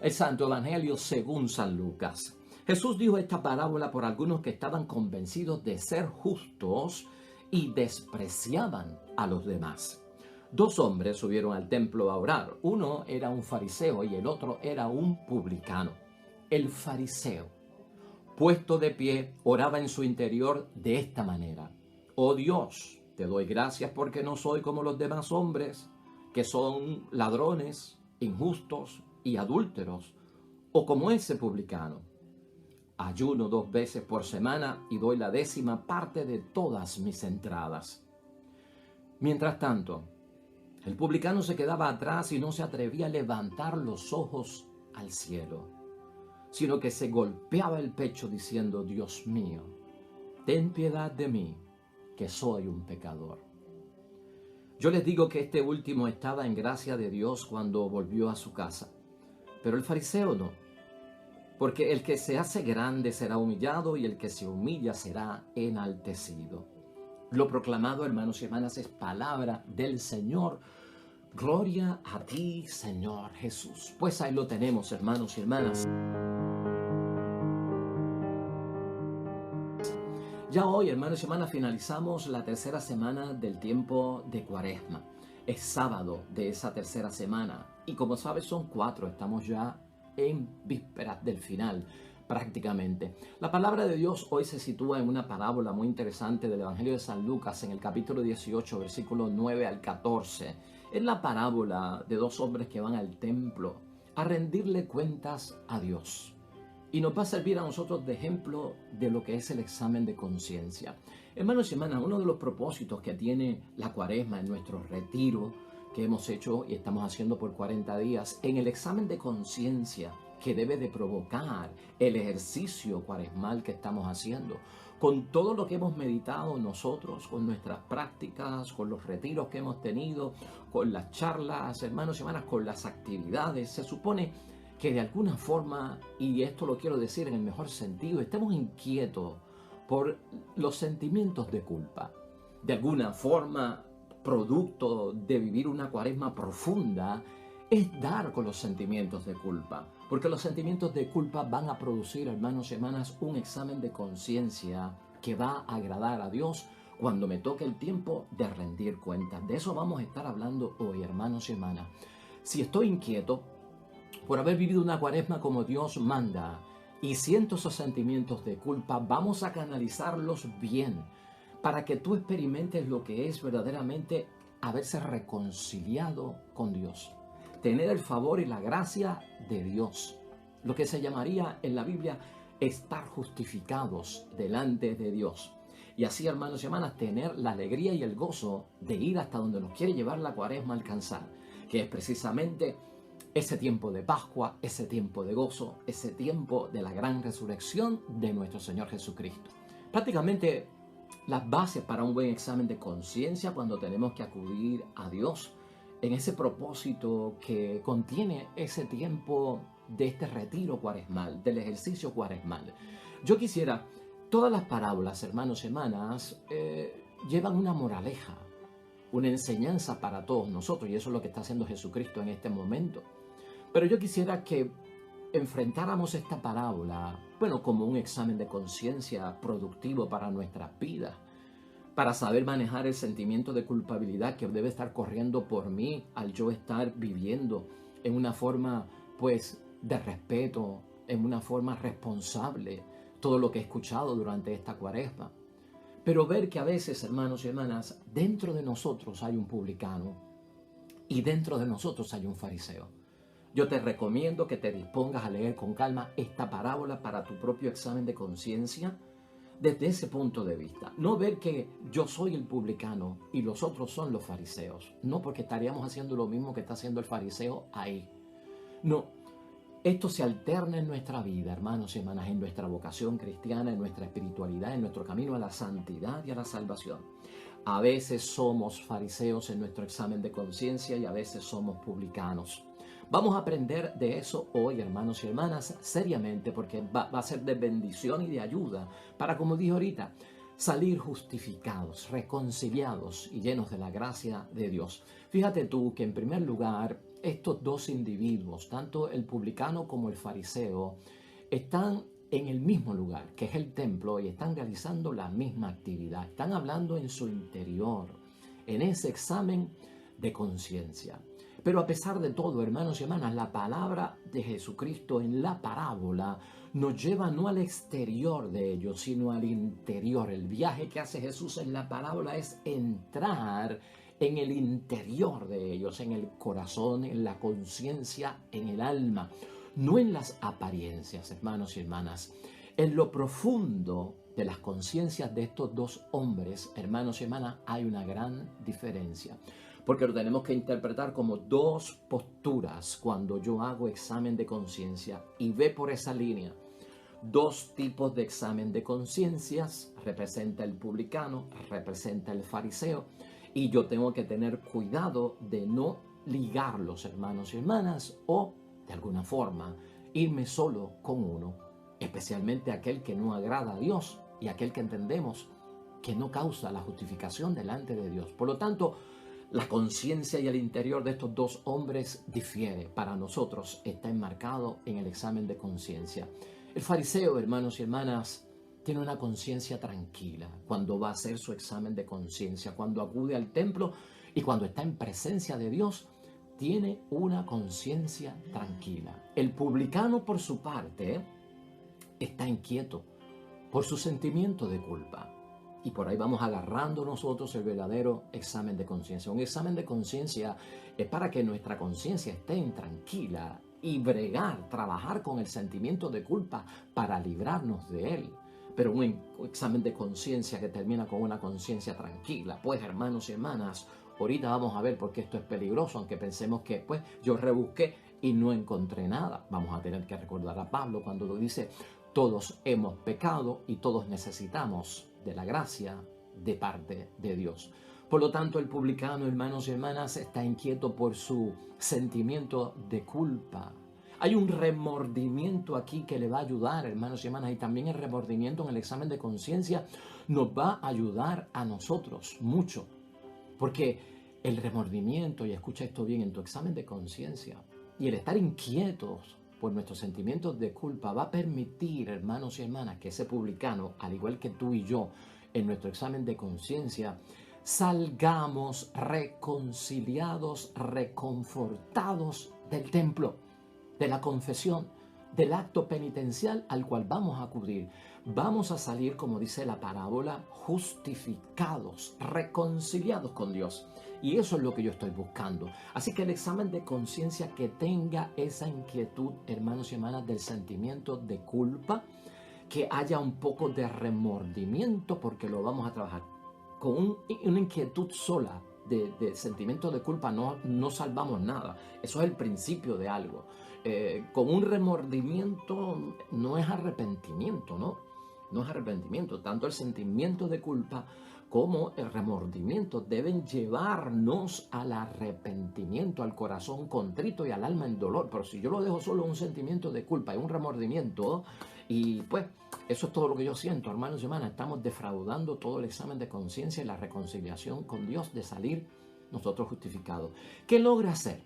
El Santo Evangelio según San Lucas. Jesús dijo esta parábola por algunos que estaban convencidos de ser justos y despreciaban a los demás. Dos hombres subieron al templo a orar. Uno era un fariseo y el otro era un publicano. El fariseo, puesto de pie, oraba en su interior de esta manera: Oh Dios, te doy gracias porque no soy como los demás hombres, que son ladrones, injustos y adúlteros, o como ese publicano. Ayuno 2 veces por semana y doy la 10ª parte de todas mis entradas. Mientras tanto, el publicano se quedaba atrás y no se atrevía a levantar los ojos al cielo, sino que se golpeaba el pecho diciendo: Dios mío, ten piedad de mí, que soy un pecador. Yo les digo que este último estaba en gracia de Dios cuando volvió a su casa, pero el fariseo no, porque el que se hace grande será humillado y el que se humilla será enaltecido. Lo proclamado, hermanos y hermanas, es palabra del Señor. Gloria a ti, Señor Jesús. Pues ahí lo tenemos, hermanos y hermanas. Ya hoy, hermanos y hermanas, finalizamos la tercera semana del tiempo de Cuaresma. Es sábado de esa tercera semana y como sabes son 4, estamos ya en vísperas del final prácticamente. La palabra de Dios hoy se sitúa en una parábola muy interesante del Evangelio de San Lucas en el capítulo 18, versículos 9 al 14. Es la parábola de dos hombres que van al templo a rendirle cuentas a Dios. Y nos va a servir a nosotros de ejemplo de lo que es el examen de conciencia. Hermanos y hermanas, uno de los propósitos que tiene la Cuaresma en nuestro retiro que hemos hecho y estamos haciendo por 40 días, en el examen de conciencia que debe de provocar el ejercicio cuaresmal que estamos haciendo, con todo lo que hemos meditado nosotros, con nuestras prácticas, con los retiros que hemos tenido, con las charlas, hermanos y hermanas, con las actividades, se supone que de alguna forma, y esto lo quiero decir en el mejor sentido, estemos inquietos por los sentimientos de culpa. De alguna forma, producto de vivir una cuaresma profunda, es dar con los sentimientos de culpa. Porque los sentimientos de culpa van a producir, hermanos y hermanas, un examen de conciencia que va a agradar a Dios cuando me toque el tiempo de rendir cuentas. De eso vamos a estar hablando hoy, hermanos y hermanas. Si estoy inquieto por haber vivido una cuaresma como Dios manda y siento esos sentimientos de culpa, vamos a canalizarlos bien para que tú experimentes lo que es verdaderamente haberse reconciliado con Dios, tener el favor y la gracia de Dios, lo que se llamaría en la Biblia estar justificados delante de Dios. Y así, hermanos y hermanas, tener la alegría y el gozo de ir hasta donde nos quiere llevar la cuaresma a alcanzar, que es precisamente ese tiempo de Pascua, ese tiempo de gozo, ese tiempo de la gran resurrección de nuestro Señor Jesucristo. Prácticamente las bases para un buen examen de conciencia cuando tenemos que acudir a Dios en ese propósito que contiene ese tiempo de este retiro cuaresmal, del ejercicio cuaresmal. Yo quisiera, todas las parábolas, hermanos y hermanas, llevan una moraleja, una enseñanza para todos nosotros, y eso es lo que está haciendo Jesucristo en este momento. Pero yo quisiera que enfrentáramos esta parábola, como un examen de conciencia productivo para nuestras vidas, para saber manejar el sentimiento de culpabilidad que debe estar corriendo por mí al yo estar viviendo en una forma, de respeto, en una forma responsable, todo lo que he escuchado durante esta cuaresma. Pero ver que a veces, hermanos y hermanas, dentro de nosotros hay un publicano y dentro de nosotros hay un fariseo. Yo te recomiendo que te dispongas a leer con calma esta parábola para tu propio examen de conciencia desde ese punto de vista. No ver que yo soy el publicano y los otros son los fariseos. No, porque estaríamos haciendo lo mismo que está haciendo el fariseo ahí. No, esto se alterna en nuestra vida, hermanos y hermanas, en nuestra vocación cristiana, en nuestra espiritualidad, en nuestro camino a la santidad y a la salvación. A veces somos fariseos en nuestro examen de conciencia y a veces somos publicanos. Vamos a aprender de eso hoy, hermanos y hermanas, seriamente, porque va a ser de bendición y de ayuda para, como dije ahorita, salir justificados, reconciliados y llenos de la gracia de Dios. Fíjate tú que en primer lugar, estos dos individuos, tanto el publicano como el fariseo, están en el mismo lugar, que es el templo, y están realizando la misma actividad. Están hablando en su interior, en ese examen de conciencia. Pero a pesar de todo, hermanos y hermanas, la palabra de Jesucristo en la parábola nos lleva no al exterior de ellos, sino al interior. El viaje que hace Jesús en la parábola es entrar en el interior de ellos, en el corazón, en la conciencia, en el alma, no en las apariencias, hermanos y hermanas. En lo profundo de las conciencias de estos dos hombres, hermanos y hermanas, hay una gran diferencia. Porque lo tenemos que interpretar como dos posturas cuando yo hago examen de conciencia, y ve por esa línea. Dos tipos de examen de conciencias, representa el publicano, representa el fariseo, y yo tengo que tener cuidado de no ligarlos, hermanos y hermanas, o de alguna forma irme solo con uno, especialmente aquel que no agrada a Dios y aquel que entendemos que no causa la justificación delante de Dios. Por lo tanto, la conciencia y el interior de estos dos hombres difiere. Para nosotros está enmarcado en el examen de conciencia. El fariseo, hermanos y hermanas, tiene una conciencia tranquila cuando va a hacer su examen de conciencia, cuando acude al templo y cuando está en presencia de Dios, tiene una conciencia tranquila. El publicano, por su parte, está inquieto por su sentimiento de culpa. Y por ahí vamos agarrando nosotros el verdadero examen de conciencia. Un examen de conciencia es para que nuestra conciencia esté tranquila y bregar, trabajar con el sentimiento de culpa para librarnos de él. Pero un examen de conciencia que termina con una conciencia tranquila, pues hermanos y hermanas, ahorita vamos a ver por qué esto es peligroso, aunque pensemos que pues yo rebusqué y no encontré nada. Vamos a tener que recordar a Pablo cuando lo dice: todos hemos pecado y todos necesitamos de la gracia de parte de Dios. Por lo tanto, el publicano, hermanos y hermanas, está inquieto por su sentimiento de culpa. Hay un remordimiento aquí que le va a ayudar, hermanos y hermanas, y también el remordimiento en el examen de conciencia nos va a ayudar a nosotros mucho. Porque el remordimiento, y escucha esto bien, en tu examen de conciencia, y el estar inquietos por nuestros sentimientos de culpa va a permitir, hermanos y hermanas, que ese publicano, al igual que tú y yo, en nuestro examen de conciencia, salgamos reconciliados, reconfortados del templo, de la confesión, del acto penitencial al cual vamos a acudir. Vamos a salir, como dice la parábola, justificados, reconciliados con Dios. Y eso es lo que yo estoy buscando. Así que el examen de conciencia que tenga esa inquietud, hermanos y hermanas, del sentimiento de culpa, que haya un poco de remordimiento, porque lo vamos a trabajar. Con una inquietud sola de sentimiento de culpa no salvamos nada. Eso es el principio de algo. Con un remordimiento no es arrepentimiento, ¿no? No es arrepentimiento. Tanto el sentimiento de culpa como el remordimiento deben llevarnos al arrepentimiento, al corazón contrito y al alma en dolor. Pero si yo lo dejo solo un sentimiento de culpa y un remordimiento, y pues eso es todo lo que yo siento, hermanos y hermanas, estamos defraudando todo el examen de conciencia y la reconciliación con Dios, de salir nosotros justificados. ¿Qué logra hacer?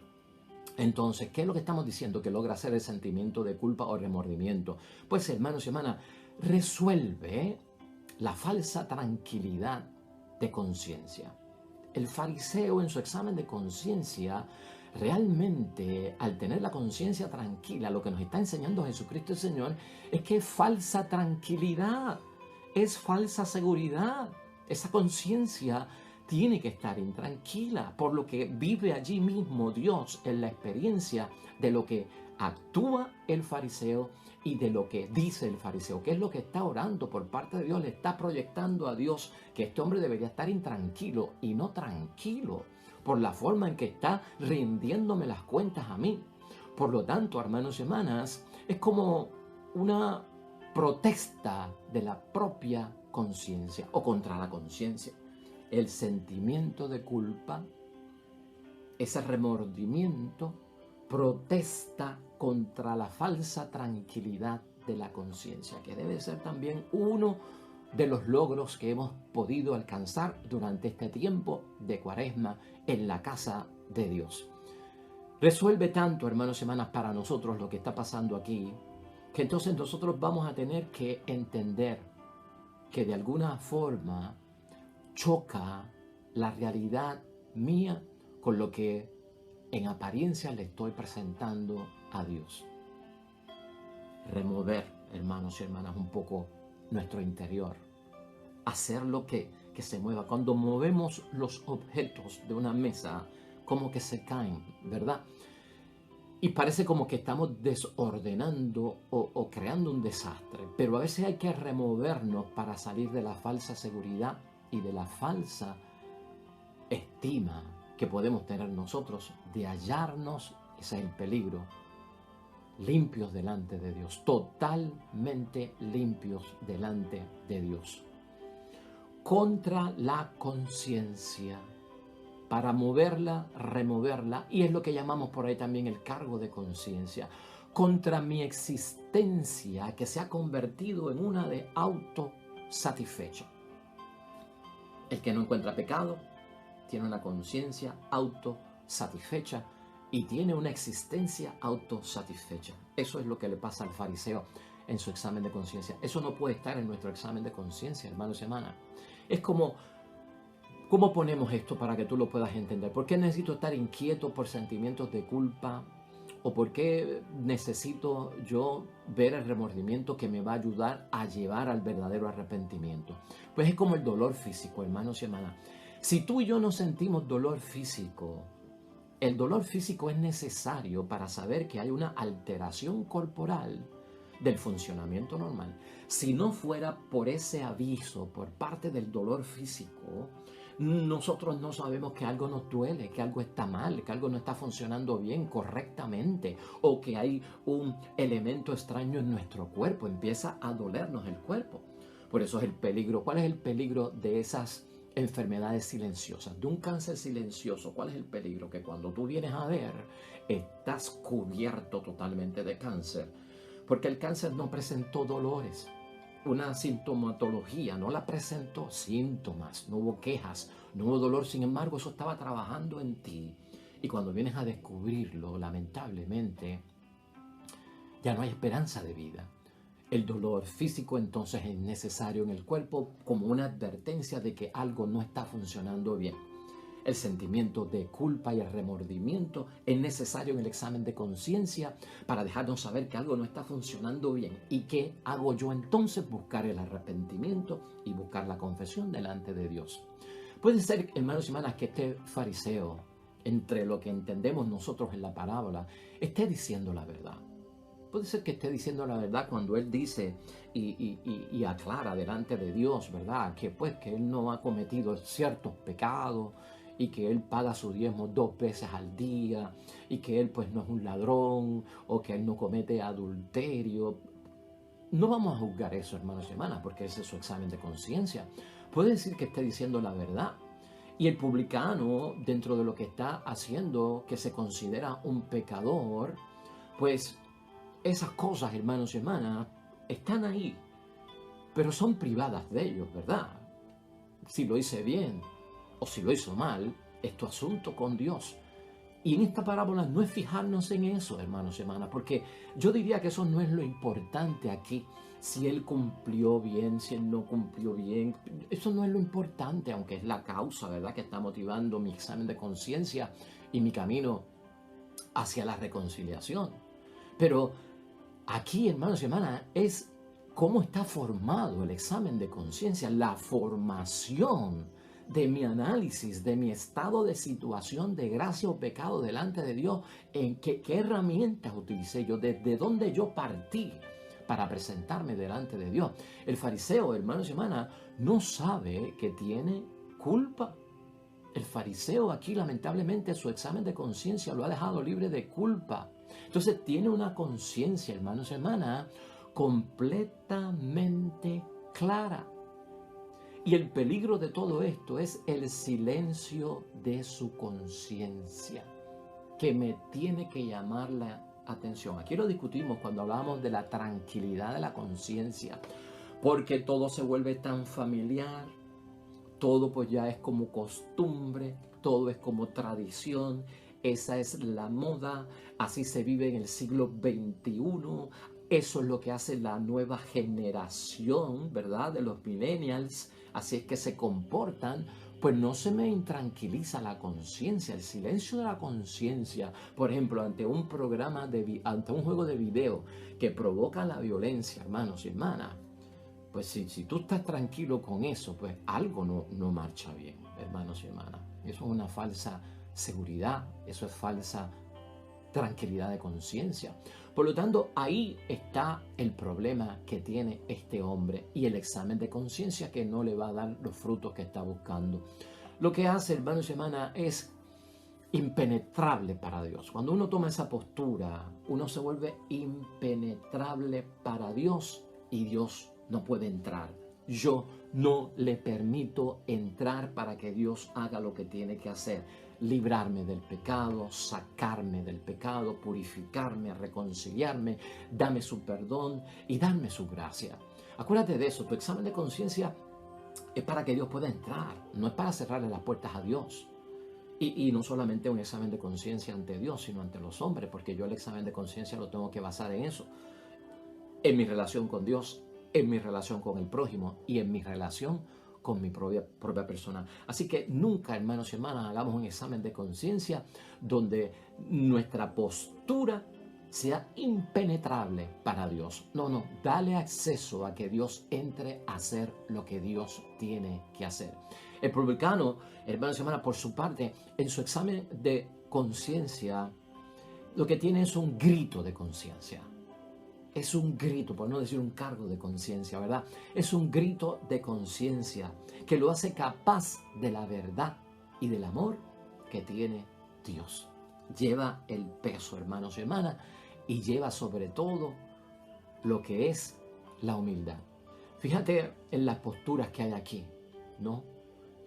Entonces, ¿qué es lo que estamos diciendo que logra hacer el sentimiento de culpa o remordimiento? Pues, hermanos y hermanas, resuelve la falsa tranquilidad de conciencia. El fariseo en su examen de conciencia, realmente al tener la conciencia tranquila, lo que nos está enseñando Jesucristo el Señor es que es falsa tranquilidad, es falsa seguridad. Esa conciencia tiene que estar intranquila, por lo que vive allí mismo Dios en la experiencia de lo que actúa el fariseo y de lo que dice el fariseo, que es lo que está orando por parte de Dios. Le está proyectando a Dios que este hombre debería estar intranquilo y no tranquilo por la forma en que está rindiéndome las cuentas a mí. Por lo tanto, hermanos y hermanas, es como una protesta de la propia conciencia o contra la conciencia. El sentimiento de culpa, ese remordimiento, protesta contra la falsa tranquilidad de la conciencia, que debe ser también uno de los logros que hemos podido alcanzar durante este tiempo de Cuaresma en la casa de Dios. Resuelve tanto, hermanos y hermanas, para nosotros lo que está pasando aquí, que entonces nosotros vamos a tener que entender que de alguna forma choca la realidad mía con lo que en apariencia le estoy presentando a Dios. Remover, hermanos y hermanas, un poco nuestro interior. Hacer lo que se mueva. Cuando movemos los objetos de una mesa, como que se caen, ¿verdad? Y parece como que estamos desordenando o creando un desastre. Pero a veces hay que removernos para salir de la falsa seguridad y de la falsa estima que podemos tener nosotros de hallarnos, ese es el peligro, limpios delante de Dios, totalmente limpios delante de Dios. Contra la conciencia, para moverla, removerla, y es lo que llamamos por ahí también el cargo de conciencia, contra mi existencia que se ha convertido en una de autosatisfecha. El que no encuentra pecado tiene una conciencia autosatisfecha y tiene una existencia autosatisfecha. Eso es lo que le pasa al fariseo en su examen de conciencia. Eso no puede estar en nuestro examen de conciencia, hermanos y hermanas. Es como, ¿cómo ponemos esto para que tú lo puedas entender? ¿Por qué necesito estar inquieto por sentimientos de culpa? ¿O por qué necesito yo ver el remordimiento que me va a ayudar a llevar al verdadero arrepentimiento? Pues es como el dolor físico, hermanos y hermanas. Si tú y yo no sentimos dolor físico, el dolor físico es necesario para saber que hay una alteración corporal del funcionamiento normal. Si no fuera por ese aviso, por parte del dolor físico, nosotros no sabemos que algo nos duele, que algo está mal, que algo no está funcionando bien, correctamente, o que hay un elemento extraño en nuestro cuerpo, empieza a dolernos el cuerpo. Por eso es el peligro. ¿Cuál es el peligro de esas enfermedades silenciosas, de un cáncer silencioso? ¿Cuál es el peligro? Que cuando tú vienes a ver, estás cubierto totalmente de cáncer, porque el cáncer no presentó dolores, una sintomatología, no la presentó, síntomas, no hubo quejas, no hubo dolor. Sin embargo, eso estaba trabajando en ti, y cuando vienes a descubrirlo, lamentablemente, ya no hay esperanza de vida. El dolor físico entonces es necesario en el cuerpo como una advertencia de que algo no está funcionando bien. El sentimiento de culpa y el remordimiento es necesario en el examen de conciencia para dejarnos saber que algo no está funcionando bien. ¿Y qué hago yo entonces? Buscar el arrepentimiento y buscar la confesión delante de Dios. Puede ser, hermanos y hermanas, que este fariseo, entre lo que entendemos nosotros en la parábola, esté diciendo la verdad. Puede ser que esté diciendo la verdad cuando él dice y aclara delante de Dios, ¿verdad? Que pues que él no ha cometido ciertos pecados y que él paga su diezmo 2 veces al día y que él pues no es un ladrón o que él no comete adulterio. No vamos a juzgar eso, hermanos y hermanas, porque ese es su examen de conciencia. Puede decir que esté diciendo la verdad. Y el publicano, dentro de lo que está haciendo, que se considera un pecador, pues esas cosas, hermanos y hermanas, están ahí, pero son privadas de ellos, ¿verdad? Si lo hice bien o si lo hizo mal, es tu asunto con Dios. Y en esta parábola no es fijarnos en eso, hermanos y hermanas, porque yo diría que eso no es lo importante aquí. Si él cumplió bien, si él no cumplió bien, eso no es lo importante, aunque es la causa, ¿verdad?, que está motivando mi examen de conciencia y mi camino hacia la reconciliación. Pero aquí, hermanos y hermanas, es cómo está formado el examen de conciencia, la formación de mi análisis, de mi estado de situación de gracia o pecado delante de Dios, en qué herramientas utilicé yo, desde dónde yo partí para presentarme delante de Dios. El fariseo, hermanos y hermanas, no sabe que tiene culpa. El fariseo aquí, lamentablemente, su examen de conciencia lo ha dejado libre de culpa. Entonces tiene una conciencia, hermanos y hermanas, completamente clara. Y el peligro de todo esto es el silencio de su conciencia, que me tiene que llamar la atención. Aquí lo discutimos cuando hablamos de la tranquilidad de la conciencia, porque todo se vuelve tan familiar, todo pues ya es como costumbre, todo es como tradición, esa es la moda, así se vive en el siglo XXI, eso es lo que hace la nueva generación, ¿verdad? De los millennials, así es que se comportan. Pues no se me intranquiliza la conciencia, el silencio de la conciencia. Por ejemplo, ante un programa, ante un juego de video que provoca la violencia, hermanos y hermanas, pues si tú estás tranquilo con eso, pues algo no marcha bien, hermanos y hermanas. Eso es una falsa seguridad, eso es falsa tranquilidad de conciencia. Por lo tanto, ahí está el problema que tiene este hombre y el examen de conciencia que no le va a dar los frutos que está buscando. Lo que hace, hermanos y hermanas, es impenetrable para Dios. Cuando uno toma esa postura, uno se vuelve impenetrable para Dios y Dios no puede entrar. Yo no le permito entrar para que Dios haga lo que tiene que hacer. Librarme del pecado, sacarme del pecado, purificarme, reconciliarme, dame su perdón y darme su gracia. Acuérdate de eso, tu examen de conciencia es para que Dios pueda entrar, no es para cerrarle las puertas a Dios. Y no solamente un examen de conciencia ante Dios, sino ante los hombres, porque yo el examen de conciencia lo tengo que basar en eso, en mi relación con Dios, en mi relación con el prójimo y en mi relación con mi propia persona. Así que nunca, hermanos y hermanas, hagamos un examen de conciencia donde nuestra postura sea impenetrable para Dios. No, dale acceso a que Dios entre a hacer lo que Dios tiene que hacer. El publicano, hermanos y hermanas, por su parte, en su examen de conciencia, lo que tiene es un grito de conciencia. Es un grito, por no decir un cargo de conciencia, ¿verdad? Es un grito de conciencia que lo hace capaz de la verdad y del amor que tiene Dios. Lleva el peso, hermanos y hermanas, y lleva sobre todo lo que es la humildad. Fíjate en las posturas que hay aquí, ¿no?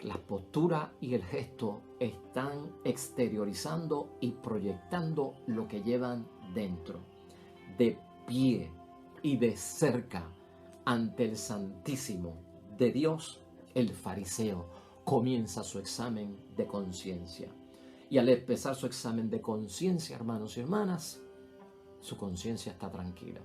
Las posturas y el gesto están exteriorizando y proyectando lo que llevan dentro. De pie y de cerca ante el Santísimo de Dios, el fariseo comienza su examen de conciencia. Y al empezar su examen de conciencia, hermanos y hermanas, su conciencia está tranquila.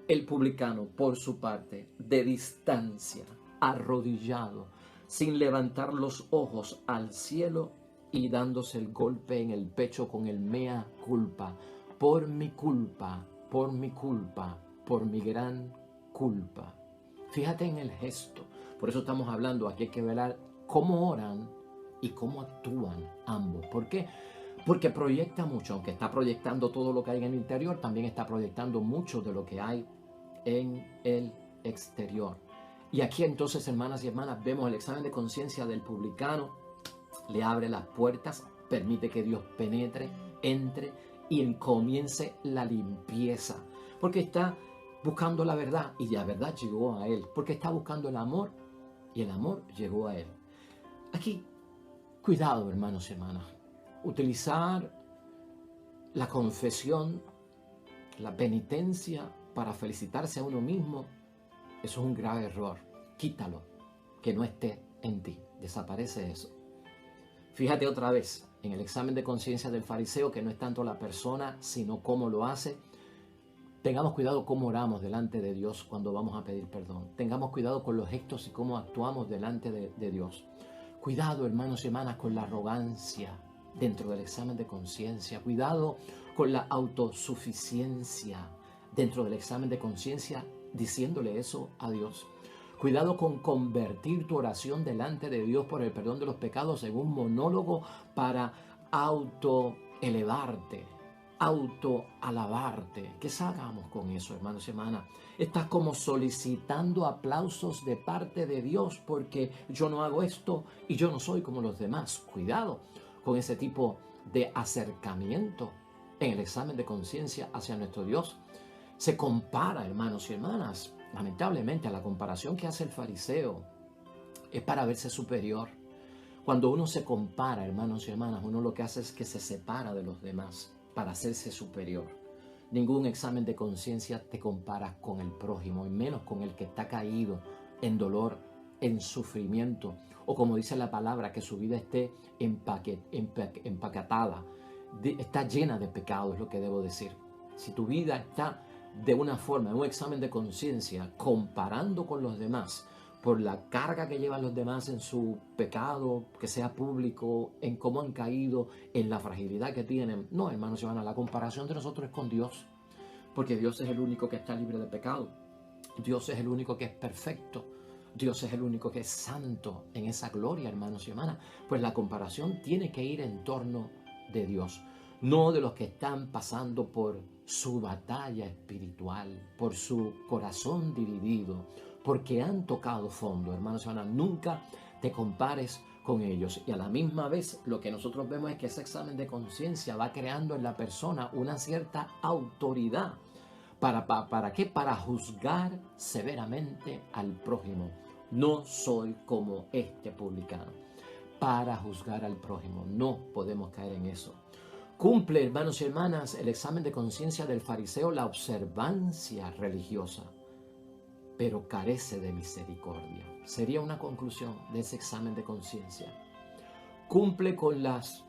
El publicano, por su parte, de distancia, arrodillado, sin levantar los ojos al cielo y dándose el golpe en el pecho con el mea culpa, por mi culpa, por mi culpa, por mi gran culpa. Fíjate en el gesto. Por eso estamos hablando, aquí hay que ver cómo oran y cómo actúan ambos. ¿Por qué? Porque proyecta mucho, aunque está proyectando todo lo que hay en el interior, también está proyectando mucho de lo que hay en el exterior. Y aquí entonces, hermanas y hermanas, vemos el examen de conciencia del publicano, le abre las puertas, permite que Dios penetre, entre y comience la limpieza, porque está buscando la verdad y la verdad llegó a él, porque está buscando el amor y el amor llegó a él. Aquí, cuidado, hermanos y hermanas, utilizar la confesión, la penitencia para felicitarse a uno mismo, eso es un grave error. Quítalo, que no esté en ti, desaparece eso. Fíjate otra vez en el examen de conciencia del fariseo, que no es tanto la persona, sino cómo lo hace. Tengamos cuidado cómo oramos delante de Dios cuando vamos a pedir perdón. Tengamos cuidado con los gestos y cómo actuamos delante de Dios. Cuidado, hermanos y hermanas, con la arrogancia dentro del examen de conciencia. Cuidado con la autosuficiencia dentro del examen de conciencia, diciéndole eso a Dios. Cuidado con convertir tu oración delante de Dios por el perdón de los pecados en un monólogo para autoelevarte, autoalabarte. ¿Qué hagamos con eso, hermanos y hermanas? Estás como solicitando aplausos de parte de Dios porque yo no hago esto y yo no soy como los demás. Cuidado con ese tipo de acercamiento en el examen de conciencia hacia nuestro Dios. Se compara, hermanos y hermanas, lamentablemente, a la comparación que hace el fariseo es para verse superior. Cuando uno se compara, hermanos y hermanas, uno lo que hace es que se separa de los demás para hacerse superior. Ningún examen de conciencia te compara con el prójimo, y menos con el que está caído en dolor, en sufrimiento, o como dice la palabra, que su vida esté empaquetada, está llena de pecado, es lo que debo decir. Si tu vida está de una forma, en un examen de conciencia, comparando con los demás, por la carga que llevan los demás en su pecado, que sea público, en cómo han caído, en la fragilidad que tienen. No, hermanos y hermanas, la comparación de nosotros es con Dios, porque Dios es el único que está libre de pecado. Dios es el único que es perfecto. Dios es el único que es santo en esa gloria, hermanos y hermanas. Pues la comparación tiene que ir en torno de Dios, no de los que están pasando por su batalla espiritual, por su corazón dividido, porque han tocado fondo, hermanos y hermanas. Nunca te compares con ellos. Y a la misma vez lo que nosotros vemos es que ese examen de conciencia va creando en la persona una cierta autoridad. ¿Para qué? Para juzgar severamente al prójimo. No soy como este publicano. Para juzgar al prójimo. No podemos caer en eso. Cumple, hermanos y hermanas, el examen de conciencia del fariseo la observancia religiosa, pero carece de misericordia. Sería una conclusión de ese examen de conciencia. Cumple con las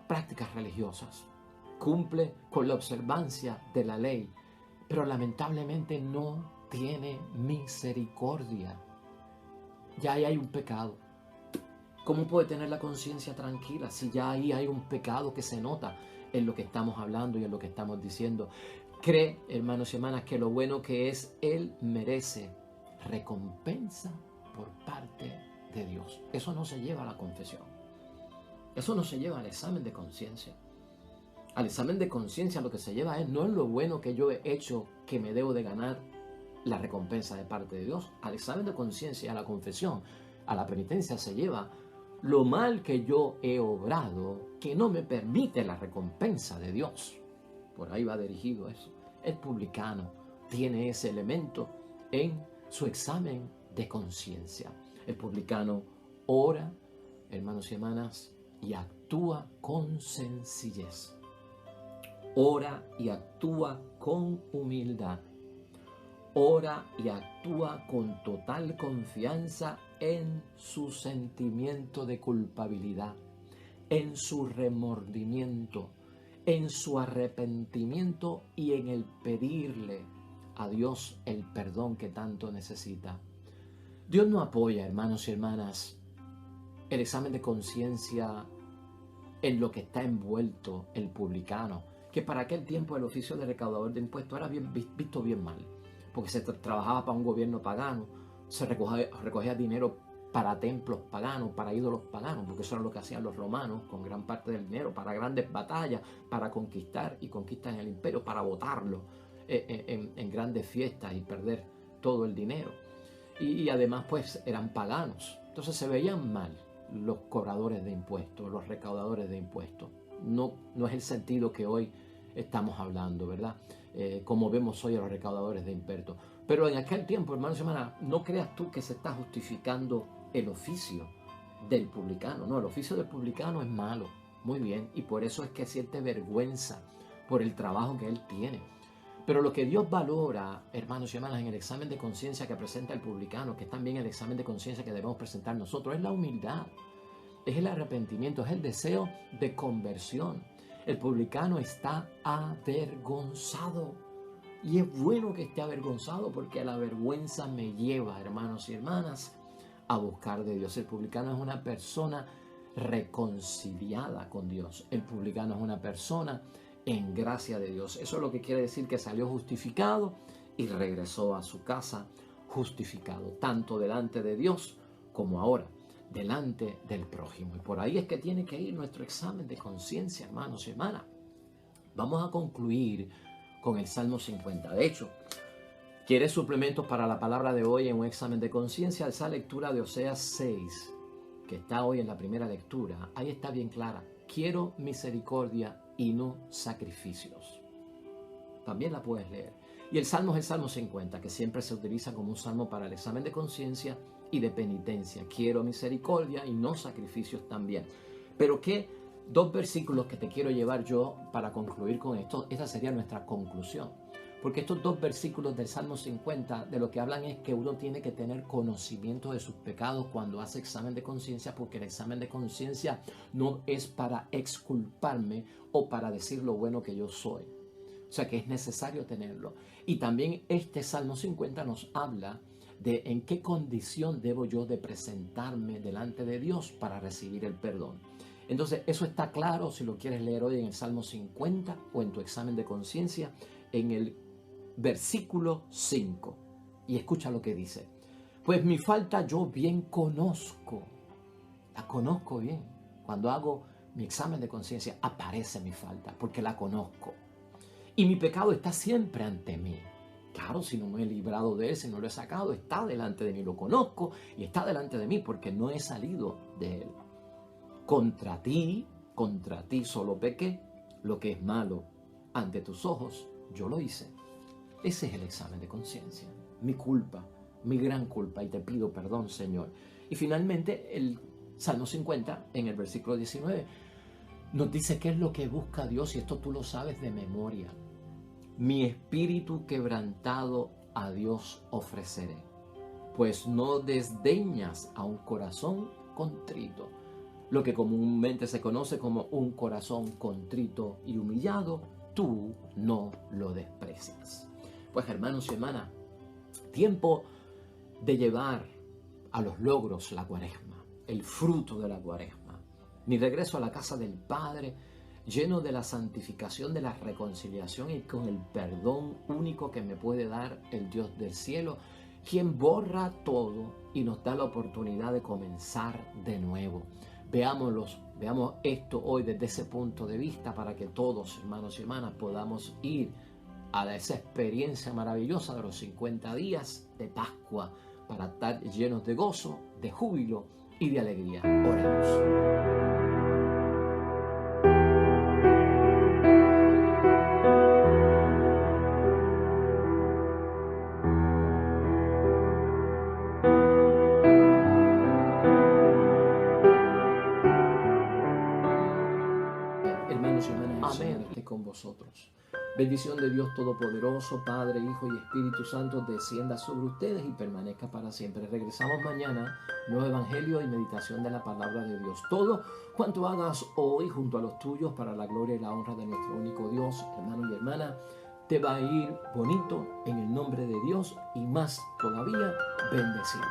prácticas religiosas. Cumple con la observancia de la ley, pero lamentablemente no tiene misericordia. Ya ahí hay un pecado. ¿Cómo puede tener la conciencia tranquila si ya ahí hay un pecado que se nota en lo que estamos hablando y en lo que estamos diciendo? Cree, hermanos y hermanas, que lo bueno que es, él merece recompensa por parte de Dios. Eso no se lleva a la confesión. Eso no se lleva al examen de conciencia. Al examen de conciencia lo que se lleva es no es lo bueno que yo he hecho que me debo de ganar la recompensa de parte de Dios. Al examen de conciencia, a la confesión, a la penitencia se lleva lo mal que yo he obrado que no me permite la recompensa de Dios. Por ahí va dirigido eso. El publicano tiene ese elemento en su examen de conciencia. El publicano ora, hermanos y hermanas, y actúa con sencillez. Ora y actúa con humildad. Ora y actúa con total confianza en su sentimiento de culpabilidad, en su remordimiento, en su arrepentimiento y en el pedirle a Dios el perdón que tanto necesita. Dios no apoya, hermanos y hermanas, el examen de conciencia en lo que está envuelto el publicano, que para aquel tiempo el oficio de recaudador de impuestos era visto bien mal, porque se trabajaba para un gobierno pagano, se recogía dinero para templos paganos, para ídolos paganos, porque eso era lo que hacían los romanos con gran parte del dinero, para grandes batallas, para conquistar y conquistar en el imperio, para botarlo en grandes fiestas y perder todo el dinero. Y además pues eran paganos, entonces se veían mal los cobradores de impuestos, los recaudadores de impuestos. No es el sentido que hoy estamos hablando, ¿verdad? Como vemos hoy a los recaudadores de impuestos. Pero en aquel tiempo, hermanos y hermanas, no creas tú que se está justificando el oficio del publicano. No, el oficio del publicano es malo, muy bien, y por eso es que siente vergüenza por el trabajo que él tiene. Pero lo que Dios valora, hermanos y hermanas, en el examen de conciencia que presenta el publicano, que es también el examen de conciencia que debemos presentar nosotros, es la humildad, es el arrepentimiento, es el deseo de conversión. El publicano está avergonzado. Y es bueno que esté avergonzado porque la vergüenza me lleva, hermanos y hermanas, a buscar de Dios. El publicano es una persona reconciliada con Dios. El publicano es una persona en gracia de Dios. Eso es lo que quiere decir que salió justificado y regresó a su casa justificado, tanto delante de Dios como ahora delante del prójimo. Y por ahí es que tiene que ir nuestro examen de conciencia, hermanos y hermanas. Vamos a concluir con el Salmo 50. De hecho, ¿quieres suplementos para la palabra de hoy en un examen de conciencia? Esa lectura de Oseas 6, que está hoy en la primera lectura, ahí está bien clara. Quiero misericordia y no sacrificios. También la puedes leer. Y el Salmo es el Salmo 50, que siempre se utiliza como un salmo para el examen de conciencia y de penitencia. Quiero misericordia y no sacrificios también. Pero ¿qué Dos versículos que te quiero llevar yo para concluir con esto. Esta sería nuestra conclusión. Porque estos dos versículos del Salmo 50 de lo que hablan es que uno tiene que tener conocimiento de sus pecados cuando hace examen de conciencia, porque el examen de conciencia no es para exculparme o para decir lo bueno que yo soy. O sea que es necesario tenerlo. Y también este Salmo 50 nos habla de en qué condición debo yo de presentarme delante de Dios para recibir el perdón. Entonces eso está claro si lo quieres leer hoy en el Salmo 50 o en tu examen de conciencia en el versículo 5. Y escucha lo que dice. Pues mi falta yo bien conozco. La conozco bien. Cuando hago mi examen de conciencia aparece mi falta porque la conozco. Y mi pecado está siempre ante mí. Claro, si no me he librado de él, si no lo he sacado, está delante de mí, lo conozco y está delante de mí porque no he salido de él. Contra ti solo pequé, lo que es malo ante tus ojos, yo lo hice. Ese es el examen de conciencia, mi culpa, mi gran culpa, y te pido perdón, Señor. Y finalmente el Salmo 50, en el versículo 19, nos dice qué es lo que busca Dios, y esto tú lo sabes de memoria. Mi espíritu quebrantado a Dios ofreceré, pues no desdeñas a un corazón contrito. Lo que comúnmente se conoce como un corazón contrito y humillado, tú no lo desprecias. Pues hermanos y hermanas, tiempo de llevar a los logros la Cuaresma, el fruto de la Cuaresma. Mi regreso a la casa del Padre, lleno de la santificación, de la reconciliación y con el perdón único que me puede dar el Dios del cielo, quien borra todo y nos da la oportunidad de comenzar de nuevo. Veamos esto hoy desde ese punto de vista para que todos, hermanos y hermanas, podamos ir a esa experiencia maravillosa de los 50 días de Pascua para estar llenos de gozo, de júbilo y de alegría. Oremos. Hermanos y hermanas, el Señor esté con vosotros. Bendición de Dios Todopoderoso, Padre, Hijo y Espíritu Santo, descienda sobre ustedes y permanezca para siempre. Regresamos mañana, nuevo Evangelio y meditación de la Palabra de Dios. Todo cuanto hagas hoy junto a los tuyos para la gloria y la honra de nuestro único Dios, hermano y hermana, te va a ir bonito en el nombre de Dios y más todavía bendecido.